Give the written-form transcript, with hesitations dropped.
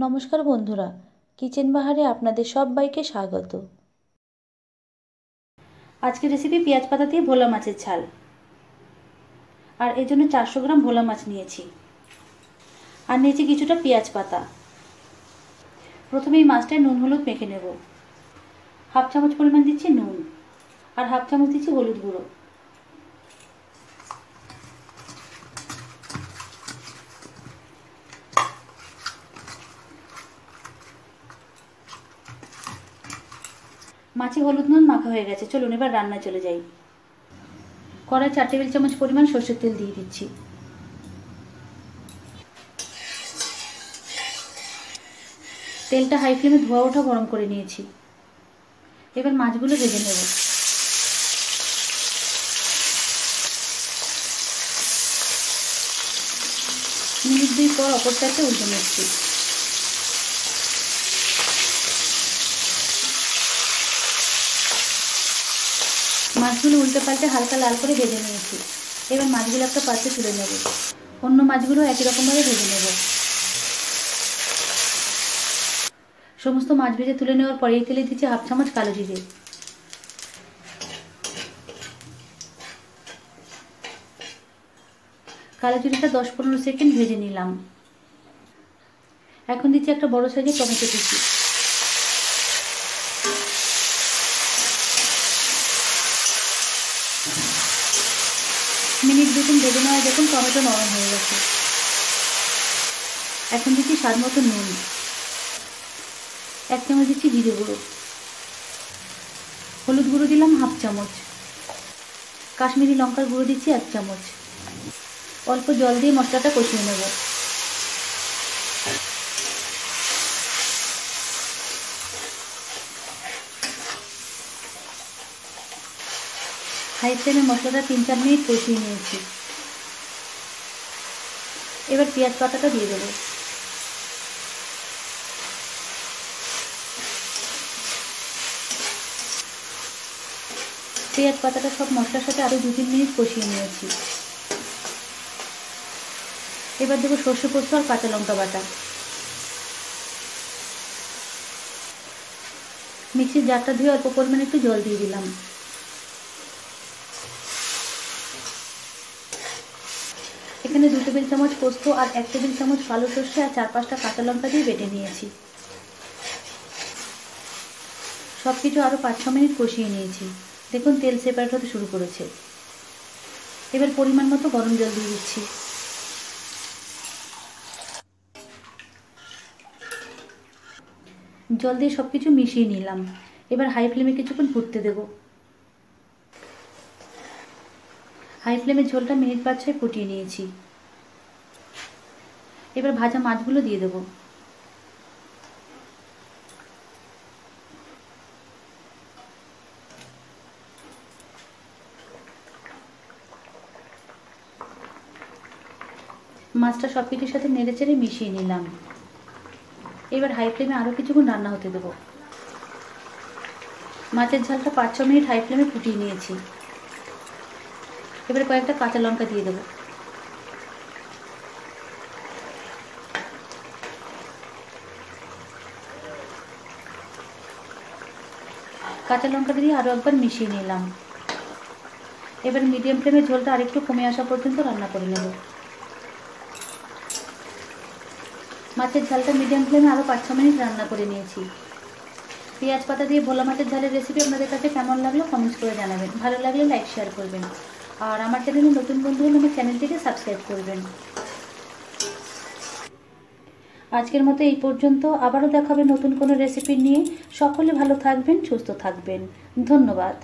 নমস্কার বন্ধুরা, কিচেন বাহারে আপনাদের সবাইকে স্বাগত। আজকের রেসিপি পেঁয়াজ পাতা দিয়ে ভোলা মাছের ঝাল। আর এর জন্য 400 গ্রাম ভোলা মাছ নিয়েছি, আর নিয়েছি কিছুটা পেঁয়াজ পাতা। প্রথমে এই মাছটায় নুন হলুদ মেখে নেব। হাফ চামচ পরিমাণ দিচ্ছি নুন, আর হাফ চামচ দিচ্ছি হলুদ গুঁড়ো। মাছে হলুদ নুন মাখা হয়ে গেছে, চলুন এবার রান্নায় চলে যাই। কড়াই 4 টেবিল চামচ পরিমাণ সরষের তেল দিয়ে দিচ্ছি। তেলটা হাই ফ্লেমে ধোয়া ওঠা গরম করে নিয়েছি। এবার মাছগুলো ভেজে নেব। মিনিট 2 পর অপর সাইডে উল্টে নিচ্ছি। মাছগুলো উল্টে পাল্টে হালকা লাল করে ভেজে নিয়েছি। এবার মাছগুলো একটা পাত্রে তুলে নেব। অন্য মাছগুলো একই রকমভাবে ভেজে নেব। সমস্ত মাছ ভেজে তুলে নেওয়ার পরে এই তেলে দিচ্ছি হাফ চামচ কালো জিরে। কালো জিরেটা 10-15 সেকেন্ড ভেজে নিলাম। এখন দিচ্ছি একটা বড় সাইজের টমেটো কুচি। মিনিট 2 ভেজে নেওয়া দেখুন টমেটো নরম হয়ে গেছে। এখন দিচ্ছি স্বাদ মতো নুন। 1 চামচ দিচ্ছি জিরে গুঁড়ো। হলুদ গুঁড়ো দিলাম হাফ চামচ। কাশ্মীরি লঙ্কার গুঁড়ো দিচ্ছি 1 চামচ। অল্প জল দিয়ে মশলাটা কষিয়ে নেব। হাই ফ্লেমে মশলাটা 3-4 মিনিট কষিয়ে নিয়েছি। এবার পেঁয়াজ পাতাটা দিয়ে দেবো। পেঁয়াজ পাতাটা সব মশলার সাথে আরও 2-3 মিনিট কষিয়ে নিয়েছি। এবার দেবো সর্ষে পোস্ত আর কাঁচা লঙ্কা বাটা। মিক্সির জারটা ধুয়ে অল্প পরিমাণে একটু জল দিয়ে দিলাম। এখানে 2 টেবিল চামচ পোস্ত আর 1 টেবিল চামচ কালো সর্ষে আর 4-5টা কাঁচা লঙ্কা দিয়ে বেটে নিয়েছি। সব কিছু আরও 5-6 মিনিট কষিয়ে নিয়েছি। দেখুন তেল সেপারেট হতে শুরু করেছে। এবার পরিমাণ মতো গরম জল দিয়ে দিচ্ছি। জল দিয়ে সব কিছু মিশিয়ে নিলাম। এবার হাই ফ্লেমে কিছুক্ষণ ফুটতে দেব। হাই ফ্লেমে ঝোলটা মিনিট 5-6 ফুটিয়ে নিয়েছি। এবার ভাজা মাছগুলো দিয়ে দেব। মাছটা সব কিছুর সাথে নেড়েচেড়ে মিশিয়ে নিলাম। এবার হাই ফ্লেমে আরও কিছুক্ষণ রান্না হতে দেব। মাছের ঝালটা 5-6 মিনিট হাই ফ্লেমে ফুটিয়ে নিয়েছি। এবারে কয়েকটা কাঁচা লঙ্কা দিয়ে দেবো। কাঁচা লঙ্কা দিয়ে আরও একবার মিশিয়ে নিলাম। এবার মিডিয়াম ফ্লেমে ঝোলটা আরেকটু কমে আসা পর্যন্ত রান্না করে নেব। মাছের ঝালটা মিডিয়াম ফ্লেমে আরও 5-6 মিনিট রান্না করে নিয়েছি। পেঁয়াজ পাতা দিয়ে ভোলা মাছের ঝালের রেসিপি আপনাদের কাছে কেমন লাগলো কমেন্টস করে জানাবেন। ভালো লাগলে লাইক শেয়ার করবেন। আর আমার চ্যানেলে নতুন বন্ধু হলে আমার চ্যানেলটিকে সাবস্ক্রাইব করবেন। আজকের মতো এই পর্যন্ত। আবারও দেখাবে নতুন কোনো রেসিপি নিয়ে। সকলে ভালো থাকবেন, সুস্থ থাকবেন। ধন্যবাদ।